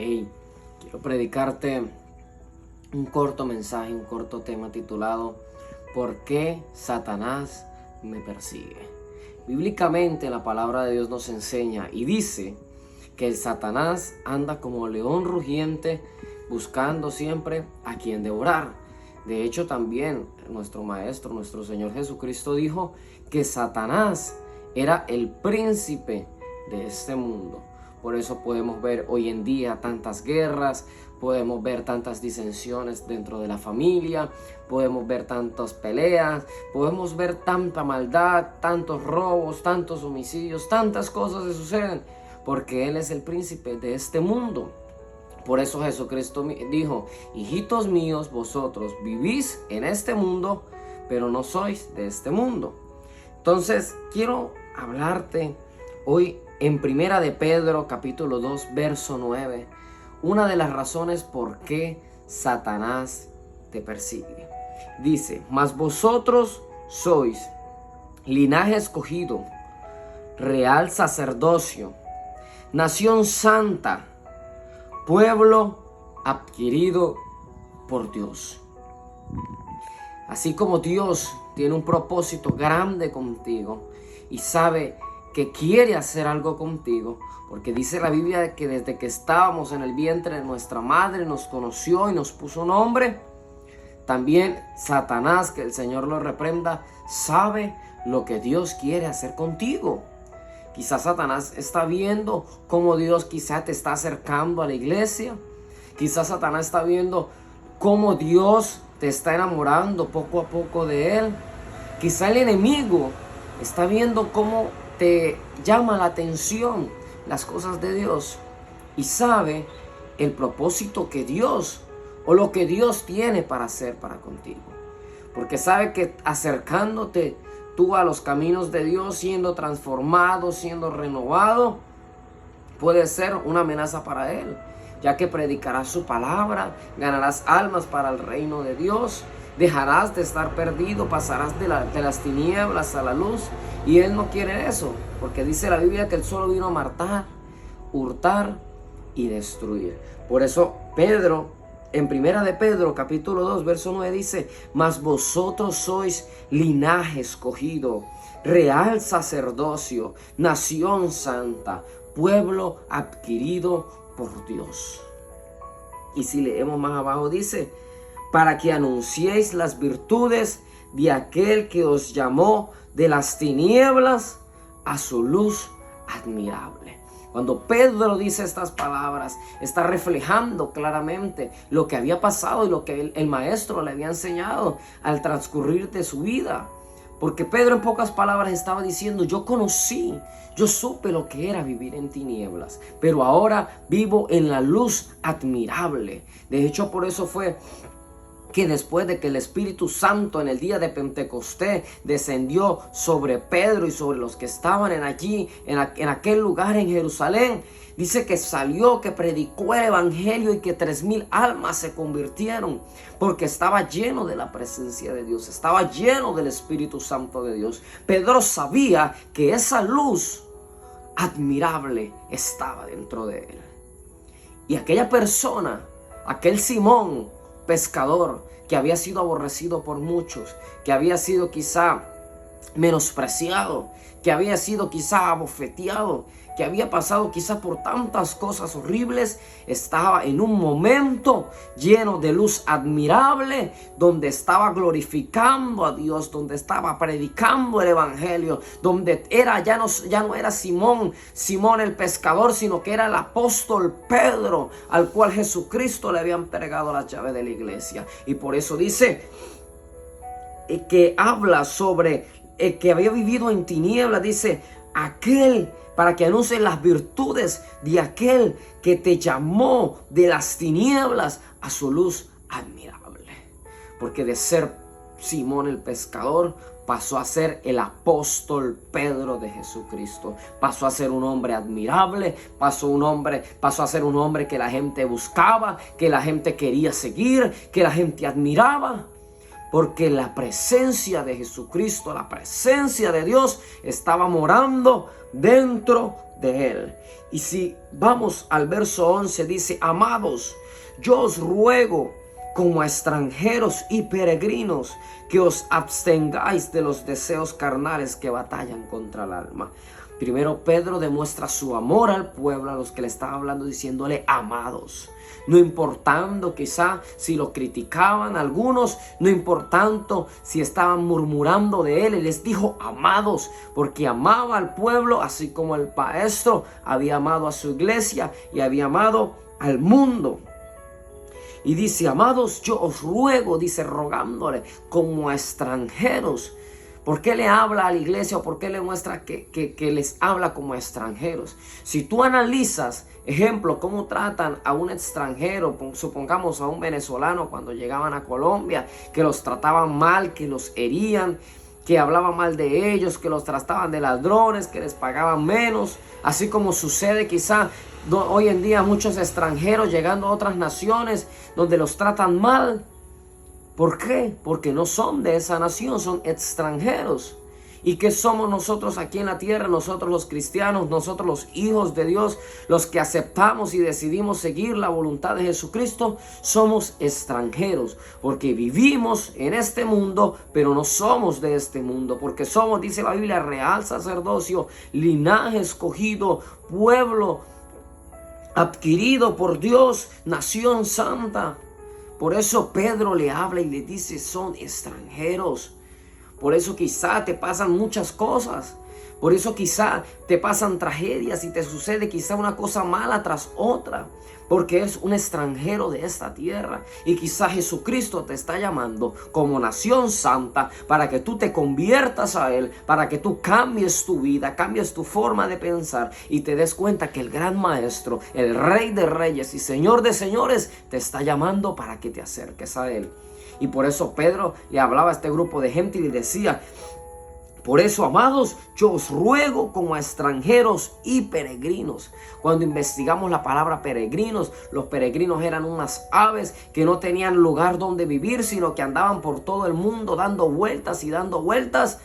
Hey, quiero predicarte un corto mensaje, un corto tema titulado ¿Por qué Satanás me persigue? Bíblicamente la palabra de Dios nos enseña y dice que el Satanás anda como león rugiente buscando siempre a quien devorar. De hecho, también nuestro Maestro, nuestro Señor Jesucristo dijo que Satanás era el príncipe de este mundo. Por eso podemos ver hoy en día tantas guerras, podemos ver tantas disensiones dentro de la familia, podemos ver tantas peleas, podemos ver tanta maldad, tantos robos, tantos homicidios, tantas cosas que suceden, porque Él es el príncipe de este mundo. Por eso Jesucristo dijo: hijitos míos, vosotros vivís en este mundo, pero no sois de este mundo. Entonces quiero hablarte hoy en Primera de Pedro, capítulo 2, verso 9, una de las razones por qué Satanás te persigue. Dice: mas vosotros sois linaje escogido, real sacerdocio, nación santa, pueblo adquirido por Dios. Así como Dios tiene un propósito grande contigo y sabe que quiere hacer algo contigo, porque dice la Biblia que desde que estábamos en el vientre de nuestra madre nos conoció y nos puso nombre. También Satanás, que el Señor lo reprenda, sabe lo que Dios quiere hacer contigo. Quizás Satanás está viendo cómo Dios quizá te está acercando a la iglesia. Quizás Satanás está viendo cómo Dios te está enamorando poco a poco de Él. Quizá el enemigo está viendo cómo te llama la atención las cosas de Dios y sabe el propósito que Dios o lo que Dios tiene para hacer para contigo. Porque sabe que acercándote tú a los caminos de Dios, siendo transformado, siendo renovado, puede ser una amenaza para Él, ya que predicarás su palabra, ganarás almas para el reino de Dios, dejarás de estar perdido, pasarás de las tinieblas a la luz. Y Él no quiere eso, porque dice la Biblia que Él solo vino a matar, hurtar y destruir. Por eso Pedro, en Primera de Pedro, capítulo 2, verso 9 dice: mas vosotros sois linaje escogido, real sacerdocio, nación santa, pueblo adquirido por Dios. Y si leemos más abajo dice: para que anunciéis las virtudes de aquel que os llamó de las tinieblas a su luz admirable. Cuando Pedro dice estas palabras, está reflejando claramente lo que había pasado y lo que el maestro le había enseñado al transcurrir de su vida. Porque Pedro, en pocas palabras, estaba diciendo: yo conocí, yo supe lo que era vivir en tinieblas, pero ahora vivo en la luz admirable. De hecho, por eso fue que después de que el Espíritu Santo en el día de Pentecostés descendió sobre Pedro y sobre los que estaban en aquel lugar en Jerusalén, dice que salió, que predicó el evangelio y que 3,000 almas se convirtieron, porque estaba lleno de la presencia de Dios, estaba lleno del Espíritu Santo de Dios. Pedro sabía que esa luz admirable estaba dentro de él. Y aquella persona, aquel Simón, pescador, que había sido aborrecido por muchos, que había sido quizá menospreciado, que había sido quizá abofeteado, que había pasado quizá por tantas cosas horribles, estaba en un momento lleno de luz admirable, donde estaba glorificando a Dios, donde estaba predicando el evangelio, donde ya no era Simón el pescador, sino que era el apóstol Pedro, al cual Jesucristo le había entregado la llave de la iglesia. Y por eso dice que habla sobre el que había vivido en tinieblas, dice: aquel, para que anuncies las virtudes de aquel que te llamó de las tinieblas a su luz admirable. Porque de ser Simón el pescador pasó a ser el apóstol Pedro de Jesucristo. Pasó a ser un hombre admirable, pasó a ser un hombre que la gente buscaba, que la gente quería seguir, que la gente admiraba. porque la presencia de Jesucristo, la presencia de Dios estaba morando dentro de él. Y si vamos al verso 11, dice: amados, yo os ruego como a extranjeros y peregrinos que os abstengáis de los deseos carnales que batallan contra el alma. Primero Pedro demuestra su amor al pueblo, a los que le estaba hablando, diciéndole amados. No importando quizá si lo criticaban algunos, no importando si estaban murmurando de él, les dijo amados, porque amaba al pueblo, así como el maestro había amado a su iglesia y había amado al mundo. Y dice: amados, yo os ruego, dice, rogándole como a extranjeros. ¿Por qué le habla a la iglesia o por qué le muestra que les habla como a extranjeros? Si tú analizas, ejemplo, cómo tratan a un extranjero, supongamos a un venezolano cuando llegaban a Colombia, que los trataban mal, que los herían, que hablaban mal de ellos, que los trataban de ladrones, que les pagaban menos, así como sucede quizá hoy en día muchos extranjeros llegando a otras naciones donde los tratan mal. ¿Por qué? Porque no son de esa nación, son extranjeros. ¿Y qué somos nosotros aquí en la tierra? Nosotros los cristianos, nosotros los hijos de Dios, los que aceptamos y decidimos seguir la voluntad de Jesucristo, somos extranjeros, porque vivimos en este mundo, pero no somos de este mundo, porque somos, dice la Biblia, real sacerdocio, linaje escogido, pueblo adquirido por Dios, nación santa. Por eso Pedro le habla y le dice: son extranjeros. Por eso quizá te pasan muchas cosas. Por eso quizá te pasan tragedias y te sucede quizá una cosa mala tras otra. Porque eres un extranjero de esta tierra. Y quizá Jesucristo te está llamando como nación santa para que tú te conviertas a Él, para que tú cambies tu vida, cambies tu forma de pensar y te des cuenta que el gran maestro, el Rey de Reyes y Señor de Señores te está llamando para que te acerques a Él. Y por eso Pedro le hablaba a este grupo de gente y le decía: por eso, amados, yo os ruego como a extranjeros y peregrinos. Cuando investigamos la palabra peregrinos, los peregrinos eran unas aves que no tenían lugar donde vivir, sino que andaban por todo el mundo dando vueltas y dando vueltas,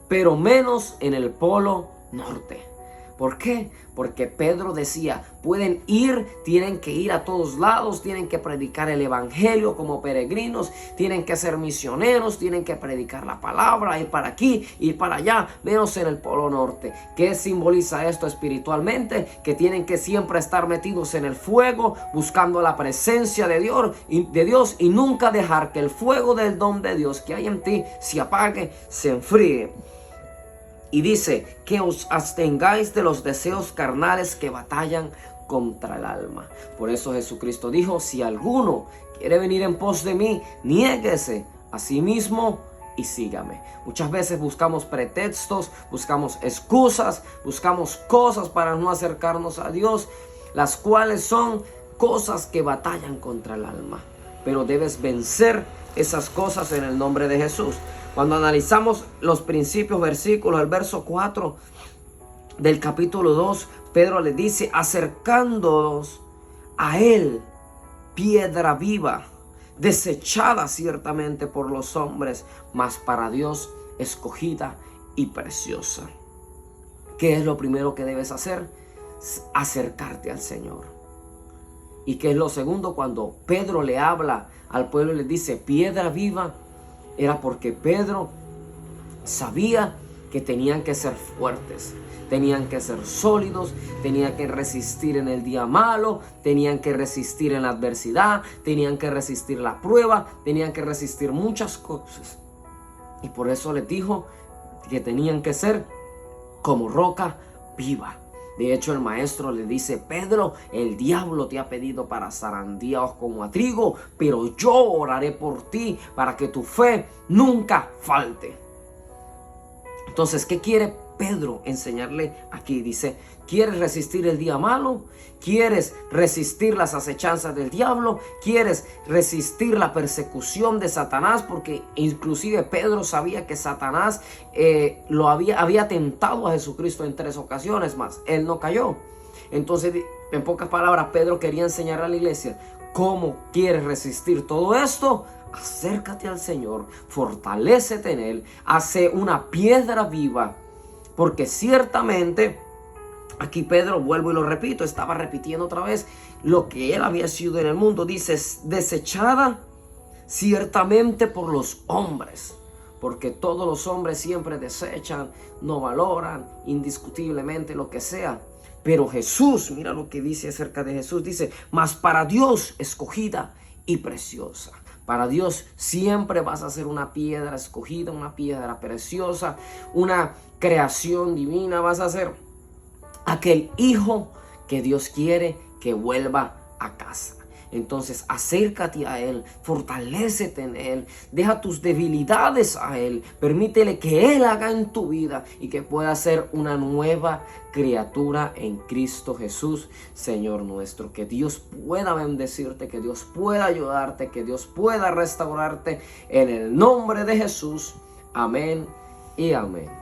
pero menos en el polo norte. ¿Por qué? Porque Pedro decía: pueden ir, tienen que ir a todos lados, tienen que predicar el evangelio como peregrinos, tienen que ser misioneros, tienen que predicar la palabra, ir para aquí, ir para allá, menos en el polo norte. ¿Qué simboliza esto espiritualmente? Que tienen que siempre estar metidos en el fuego, buscando la presencia de Dios y nunca dejar que el fuego del don de Dios que hay en ti se apague, se enfríe. Y dice: que os abstengáis de los deseos carnales que batallan contra el alma. Por eso Jesucristo dijo: si alguno quiere venir en pos de mí, niéguese a sí mismo y sígame. Muchas veces buscamos pretextos, buscamos excusas, buscamos cosas para no acercarnos a Dios, las cuales son cosas que batallan contra el alma. Pero debes vencer esas cosas en el nombre de Jesús. Cuando analizamos los principios, versículos, el verso 4 del capítulo 2, Pedro le dice: acercándonos a Él, piedra viva, desechada ciertamente por los hombres, mas para Dios escogida y preciosa. ¿Qué es lo primero que debes hacer? Acercarte al Señor. ¿Y qué es lo segundo? Cuando Pedro le habla al pueblo y le dice piedra viva, era porque Pedro sabía que tenían que ser fuertes, tenían que ser sólidos, tenían que resistir en el día malo, tenían que resistir en la adversidad, tenían que resistir la prueba, tenían que resistir muchas cosas. Y por eso les dijo que tenían que ser como roca viva. De hecho, el maestro le dice: Pedro, el diablo te ha pedido para zarandeados como a trigo, pero yo oraré por ti para que tu fe nunca falte. Entonces, ¿qué quiere Pedro enseñarle aquí? Dice: ¿quieres resistir el día malo? ¿Quieres resistir las acechanzas del diablo? ¿Quieres resistir la persecución de Satanás? Porque inclusive Pedro sabía que Satanás había tentado a Jesucristo en 3 ocasiones más. Él no cayó. Entonces, en pocas palabras, Pedro quería enseñar a la iglesia: ¿cómo quieres resistir todo esto? acércate al Señor, fortalécete en Él, hace una piedra viva, porque ciertamente, aquí Pedro, vuelvo y lo repito, estaba repitiendo otra vez lo que él había sido en el mundo. Dice, desechada ciertamente por los hombres, porque todos los hombres siempre desechan, no valoran indiscutiblemente lo que sea. Pero Jesús, mira lo que dice acerca de Jesús, dice, mas para Dios escogida y preciosa. Para Dios siempre vas a ser una piedra escogida, una piedra preciosa, una creación divina. Vas a ser aquel hijo que Dios quiere que vuelva a casa. Entonces acércate a Él, fortalécete en Él, deja tus debilidades a Él, permítele que Él haga en tu vida y que pueda ser una nueva criatura en Cristo Jesús, Señor nuestro. Que Dios pueda bendecirte, que Dios pueda ayudarte, que Dios pueda restaurarte en el nombre de Jesús. Amén y amén.